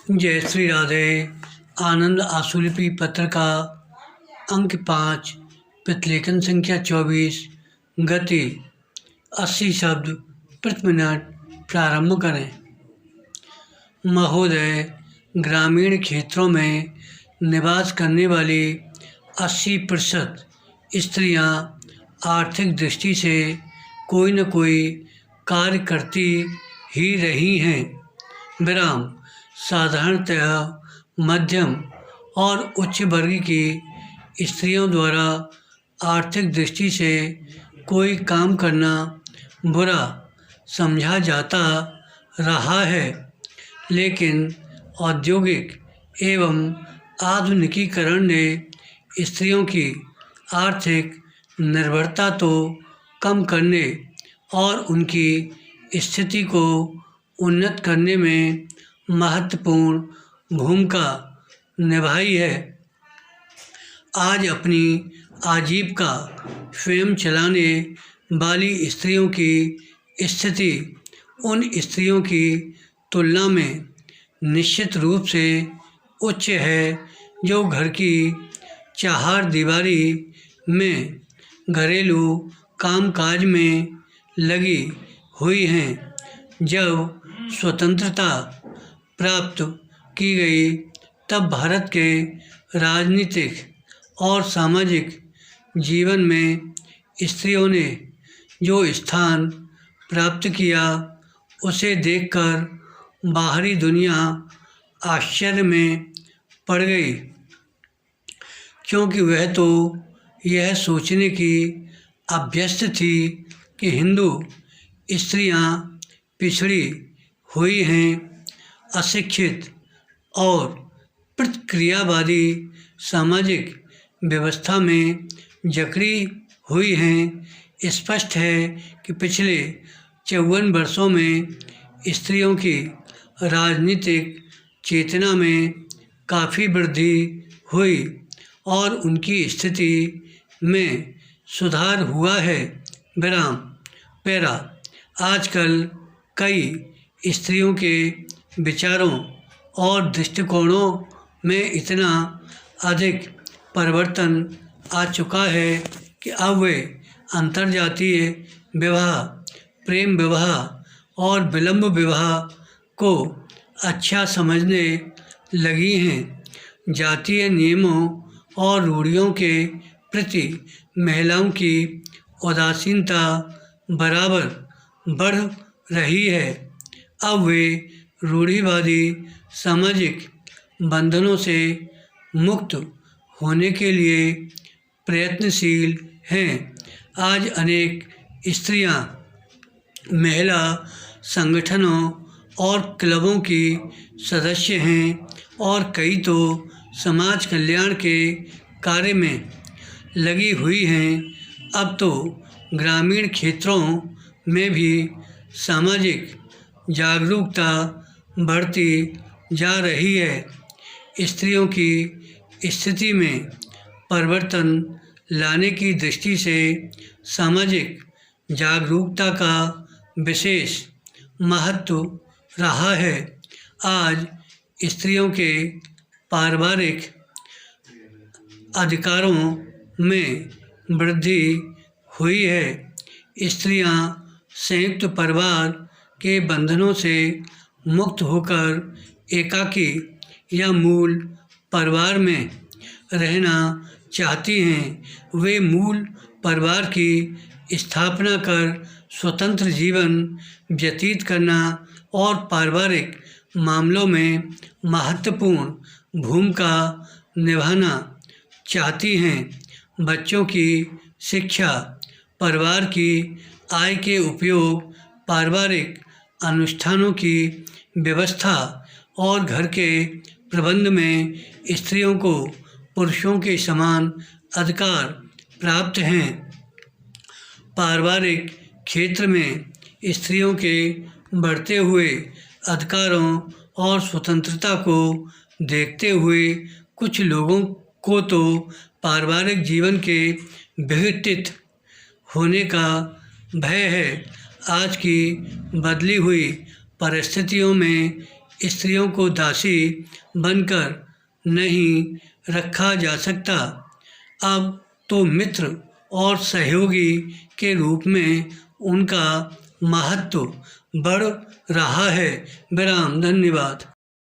जय श्री राधे। आनंद आशुलिपि पत्र का अंक 5, प्रतिलेखन संख्या 24, गति 80 शब्द प्रति मिनट। प्रारंभ करें। महोदय, ग्रामीण क्षेत्रों में निवास करने वाली 80% स्त्रियां आर्थिक दृष्टि से कोई न कोई कार्य करती ही रही हैं। विराम। साधारणतः मध्यम और उच्च वर्ग की स्त्रियों द्वारा आर्थिक दृष्टि से कोई काम करना बुरा समझा जाता रहा है, लेकिन औद्योगिक एवं आधुनिकीकरण ने स्त्रियों की आर्थिक निर्भरता तो कम करने और उनकी स्थिति को उन्नत करने में महत्वपूर्ण भूमिका निभाई है। आज अपनी आजीविका स्वयं चलाने वाली स्त्रियों की स्थिति उन स्त्रियों की तुलना में निश्चित रूप से उच्च है जो घर की चारदीवारी में घरेलू कामकाज में लगी हुई हैं। जब स्वतंत्रता प्राप्त की गई तब भारत के राजनीतिक और सामाजिक जीवन में स्त्रियों ने जो स्थान प्राप्त किया उसे देखकर बाहरी दुनिया आश्चर्य में पड़ गई, क्योंकि वह तो यह सोचने की अभ्यस्त थी कि हिंदू स्त्रियां पिछड़ी हुई हैं, अशिक्षित और प्रतिक्रियावादी सामाजिक व्यवस्था में जकड़ी हुई हैं। स्पष्ट है कि पिछले 54 वर्षों में स्त्रियों की राजनीतिक चेतना में काफ़ी वृद्धि हुई और उनकी स्थिति में सुधार हुआ है। विराम। पैरा। आजकल कई स्त्रियों के विचारों और दृष्टिकोणों में इतना अधिक परिवर्तन आ चुका है कि अब वे अंतर्जातीय विवाह, प्रेम विवाह और विलंब विवाह को अच्छा समझने लगी हैं। जातीय नियमों और रूढ़ियों के प्रति महिलाओं की उदासीनता बराबर बढ़ रही है। अब वे रूढ़िवादी सामाजिक बंधनों से मुक्त होने के लिए प्रयत्नशील हैं। आज अनेक स्त्रियां महिला संगठनों और क्लबों की सदस्य हैं और कई तो समाज कल्याण के कार्य में लगी हुई हैं। अब तो ग्रामीण क्षेत्रों में भी सामाजिक जागरूकता बढ़ती जा रही है। स्त्रियों की स्थिति में परिवर्तन लाने की दृष्टि से सामाजिक जागरूकता का विशेष महत्व रहा है। आज स्त्रियों के पारिवारिक अधिकारों में वृद्धि हुई है। स्त्रियां संयुक्त परिवार के बंधनों से मुक्त होकर एकाकी या मूल परिवार में रहना चाहती हैं। वे मूल परिवार की स्थापना कर स्वतंत्र जीवन व्यतीत करना और पारिवारिक मामलों में महत्वपूर्ण भूमिका निभाना चाहती हैं। बच्चों की शिक्षा, परिवार की आय के उपयोग, पारिवारिक अनुष्ठानों की व्यवस्था और घर के प्रबंध में स्त्रियों को पुरुषों के समान अधिकार प्राप्त हैं। पारिवारिक क्षेत्र में स्त्रियों के बढ़ते हुए अधिकारों और स्वतंत्रता को देखते हुए कुछ लोगों को तो पारिवारिक जीवन के विघटित होने का भय है। आज की बदली हुई परिस्थितियों में स्त्रियों को दासी बनकर नहीं रखा जा सकता। अब तो मित्र और सहयोगी के रूप में उनका महत्व बढ़ रहा है। विराम। धन्यवाद।